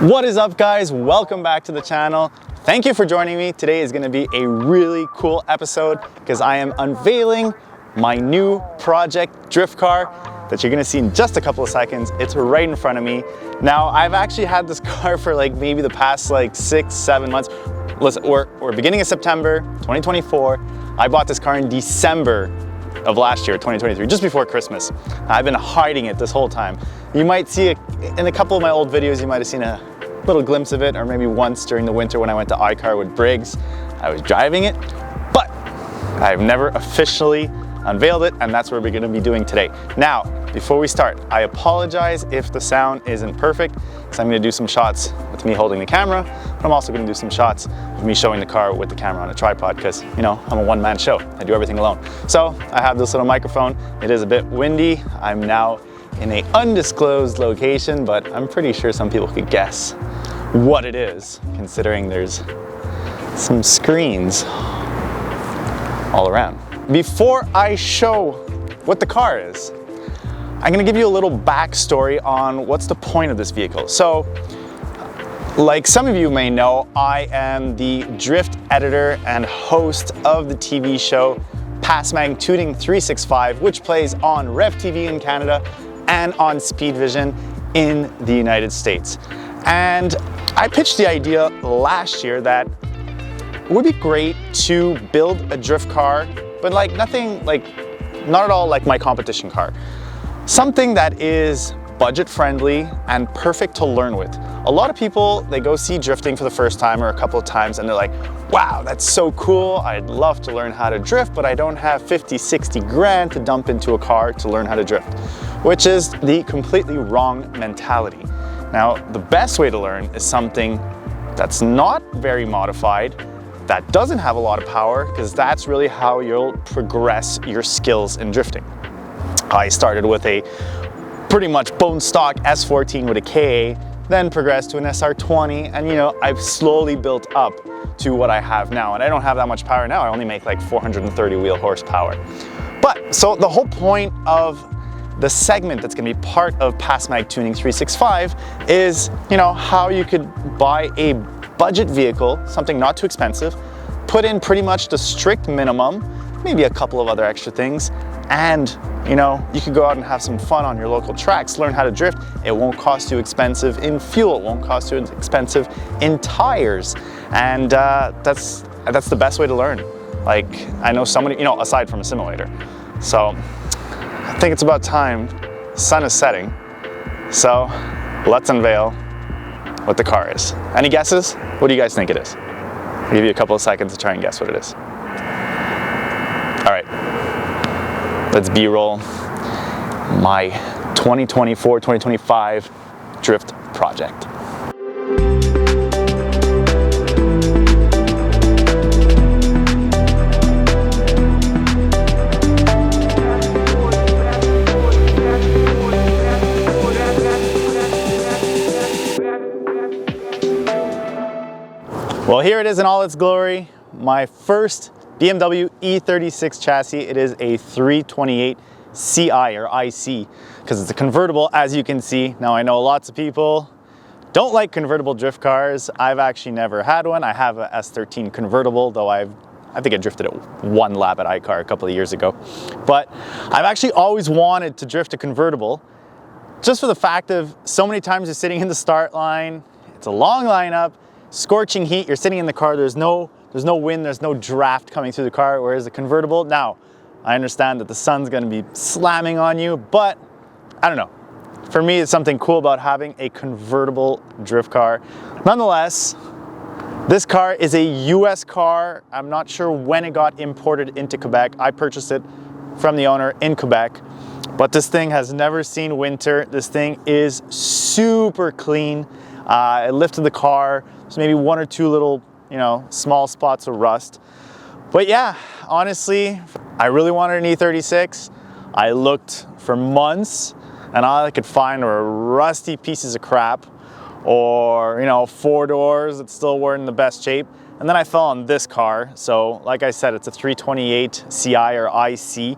What is up, guys? Welcome back to the channel. Thank you for joining me. Today is going to be a really cool episode because I am unveiling my new project drift car that you're going to see in just a couple of seconds. It's right in front of me. Now, I've actually had this car for maybe the past 6-7 months. Listen, we're beginning of September 2024. I bought this car in December of last year, 2023, just before Christmas. I've been hiding it this whole time. You might see it in a couple of my old videos. You might have seen a little glimpse of it, or maybe once during the winter when I went to iCar with Briggs. I was driving it, but I've never officially unveiled it, and that's what we're gonna be doing today. Now, before we start, I apologize if the sound isn't perfect, because I'm gonna do some shots with me holding the camera, but I'm also gonna do some shots of me showing the car with the camera on a tripod, because, you know, I'm a one-man show. I do everything alone. So I have this little microphone. It is a bit windy. I'm now in an undisclosed location, but I'm pretty sure some people could guess what it is, considering there's some screens all around. Before I show what the car is, I'm gonna give you a little backstory on what's the point of this vehicle. So, like some of you may know, I am the drift editor and host of the TV show PASMAG Tuning 365, which plays on REV TV in Canada and on SpeedVision in the United States. And I pitched the idea last year that it would be great to build a drift car, but not at all like my competition car. Something that is budget friendly and perfect to learn with. A lot of people, they go see drifting for the first time or a couple of times and they're like, wow, that's so cool. I'd love to learn how to drift, but I don't have 50, 60 grand to dump into a car to learn how to drift, which is the completely wrong mentality. Now, the best way to learn is something that's not very modified, that doesn't have a lot of power, because that's really how you'll progress your skills in drifting. I started with a pretty much bone stock S14 with a KA, then progressed to an SR20, and I've slowly built up to what I have now. And I don't have that much power now. I only make 430 wheel horsepower. But so the whole point of the segment that's going to be part of PASMAG Tuning 365 is, how you could buy a budget vehicle, something not too expensive, put in pretty much the strict minimum, maybe a couple of other extra things, and you could go out and have some fun on your local tracks, learn how to drift. It won't cost you expensive in fuel, it won't cost you expensive in tires, and that's the best way to learn. I know somebody, aside from a simulator. So I think it's about time. The sun is setting, so let's unveil what the car is. Any guesses? What do you guys think it is? I'll give you a couple of seconds to try and guess what it is. All right, let's B-roll my 2024-2025 drift project. Well, here it is in all its glory, my first BMW E36 chassis. It is a 328 Ci or IC, because it's a convertible, as you can see. Now, I know lots of people don't like convertible drift cars. I've actually never had one. I have a S13 convertible, though I think I drifted it one lap at iCar a couple of years ago. But I've actually always wanted to drift a convertible, just for the fact of so many times you're sitting in the start line, it's a long lineup, scorching heat, you're sitting in the car, there's no wind, there's no draft coming through the car, whereas the convertible, now, I understand that the sun's gonna be slamming on you, but I don't know. For me, it's something cool about having a convertible drift car. Nonetheless, this car is a US car. I'm not sure when it got imported into Quebec. I purchased it from the owner in Quebec, but this thing has never seen winter. This thing is super clean. I lifted the car. There's maybe one or two little, small spots of rust. But yeah, honestly, I really wanted an E36. I looked for months, and all I could find were rusty pieces of crap, or, four doors that still weren't in the best shape. And then I fell on this car. So like I said, it's a 328 Ci or IC.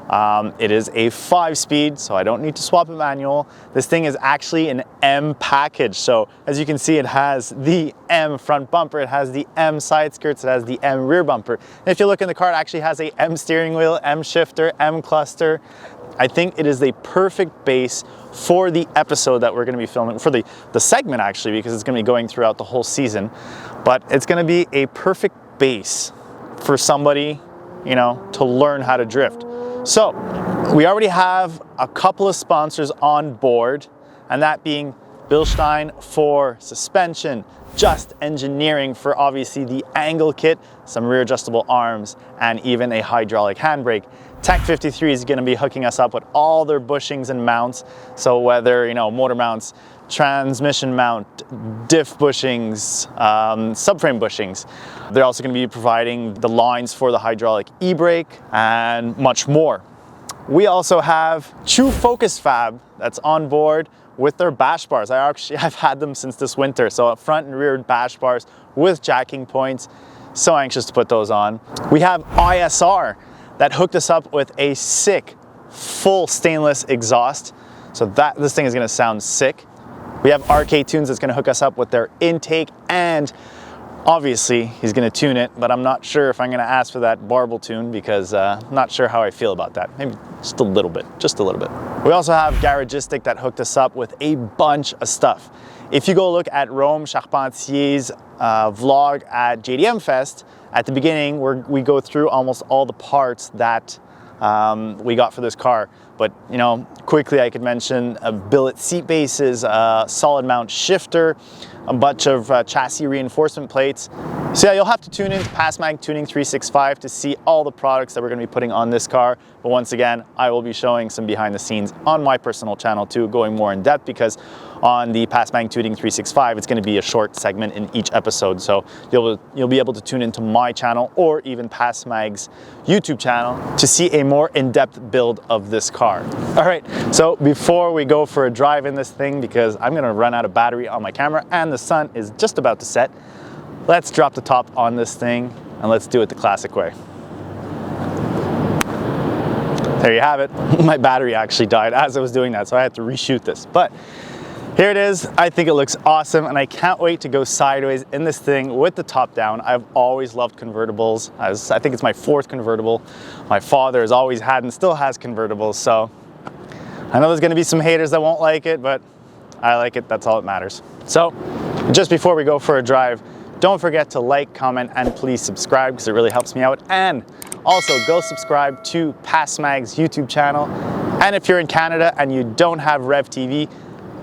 It is a 5-speed, so I don't need to swap a manual. This thing is actually an M package. So as you can see, it has the M front bumper, it has the M side skirts, it has the M rear bumper. And if you look in the car, it actually has a M steering wheel, M shifter, M cluster. I think it is the perfect base for the episode that we're going to be filming, for the segment actually, because it's going to be going throughout the whole season. But it's going to be a perfect base for somebody, you know, to learn how to drift. So we already have a couple of sponsors on board, and that being Bilstein for suspension, Just Engineering for obviously the angle kit, some rear adjustable arms, and even a hydraulic handbrake. Tech 53 is going to be hooking us up with all their bushings and mounts. So whether, you know, motor mounts, transmission mount, diff bushings, subframe bushings. They're also going to be providing the lines for the hydraulic e-brake and much more. We also have True Focus Fab that's on board with their bash bars. I've had them since this winter. So front and rear bash bars with jacking points. So anxious to put those on. We have ISR that hooked us up with a sick full stainless exhaust. So this thing is gonna sound sick. We have RK Tunes that's gonna hook us up with their intake, and obviously he's gonna tune it, but I'm not sure if I'm gonna ask for that barbell tune because I'm not sure how I feel about that. Maybe just a little bit, just a little bit. We also have Garagistic that hooked us up with a bunch of stuff. If you go look at Rome Charpentier's vlog at JDM Fest, at the beginning we go through almost all the parts that we got for this car. But, you know, quickly I could mention billet seat bases, solid mount shifter, a bunch of chassis reinforcement plates. So yeah, you'll have to tune in to PASMAG Tuning 365 to see all the products that we're going to be putting on this car. But once again, I will be showing some behind the scenes on my personal channel too, going more in depth, because on the PASMAG Tuning 365, it's going to be a short segment in each episode. So you'll be able to tune into my channel or even PASMAG's YouTube channel to see a more in-depth build of this car. All right, so before we go for a drive in this thing, because I'm going to run out of battery on my camera and the sun is just about to set, let's drop the top on this thing and let's do it the classic way. There you have it. My battery actually died as I was doing that, so I had to reshoot this. But here it is. I think it looks awesome, and I can't wait to go sideways in this thing with the top down. I've always loved convertibles. I think it's my 4th convertible. My father has always had and still has convertibles, so I know there's going to be some haters that won't like it, but I like it. That's all that matters. So just before we go for a drive, don't forget to like, comment, and please subscribe because it really helps me out. And also go subscribe to PASMAG's YouTube channel. And if you're in Canada and you don't have REV TV,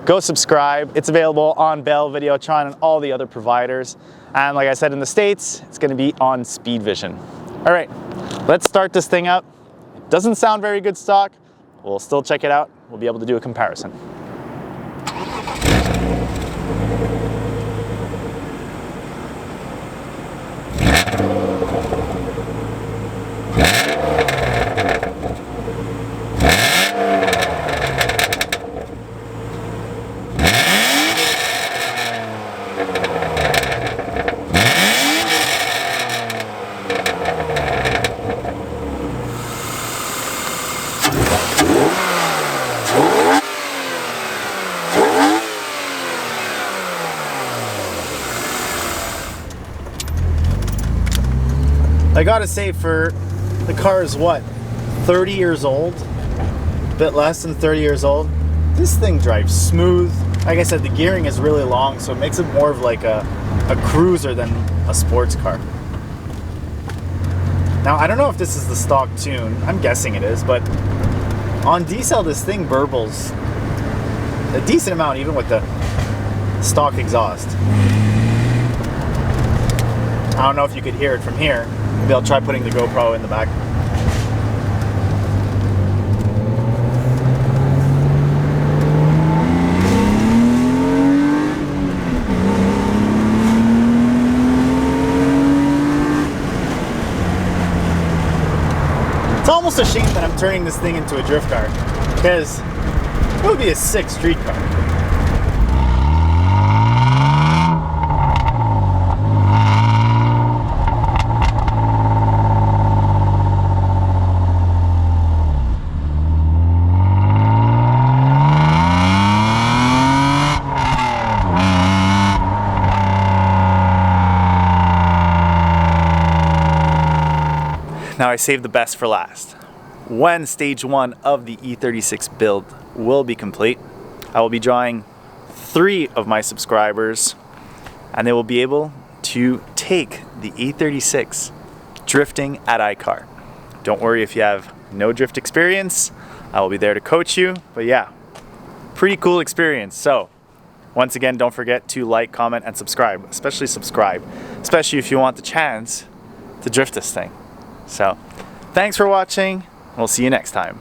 go subscribe. It's available on Bell, Videotron, and all the other providers. And like I said, in the States, it's gonna be on SpeedVision. All right, let's start this thing up. It doesn't sound very good stock. We'll still check it out. We'll be able to do a comparison. I gotta say, for the car is what, 30 years old? A bit less than 30 years old. This thing drives smooth. Like I said, the gearing is really long, so it makes it more of like a cruiser than a sports car. Now, I don't know if this is the stock tune. I'm guessing it is, but on diesel, this thing burbles a decent amount, even with the stock exhaust. I don't know if you could hear it from here. Maybe I'll try putting the GoPro in the back. It's almost a shame that I'm turning this thing into a drift car, because it would be a sick street car. Now I saved the best for last. When stage 1 of the E36 build will be complete, I will be drawing 3 of my subscribers, and they will be able to take the E36 drifting at iCar. Don't worry if you have no drift experience, I will be there to coach you, but yeah, pretty cool experience. So once again, don't forget to like, comment, and subscribe, especially if you want the chance to drift this thing. So thanks for watching. We'll see you next time.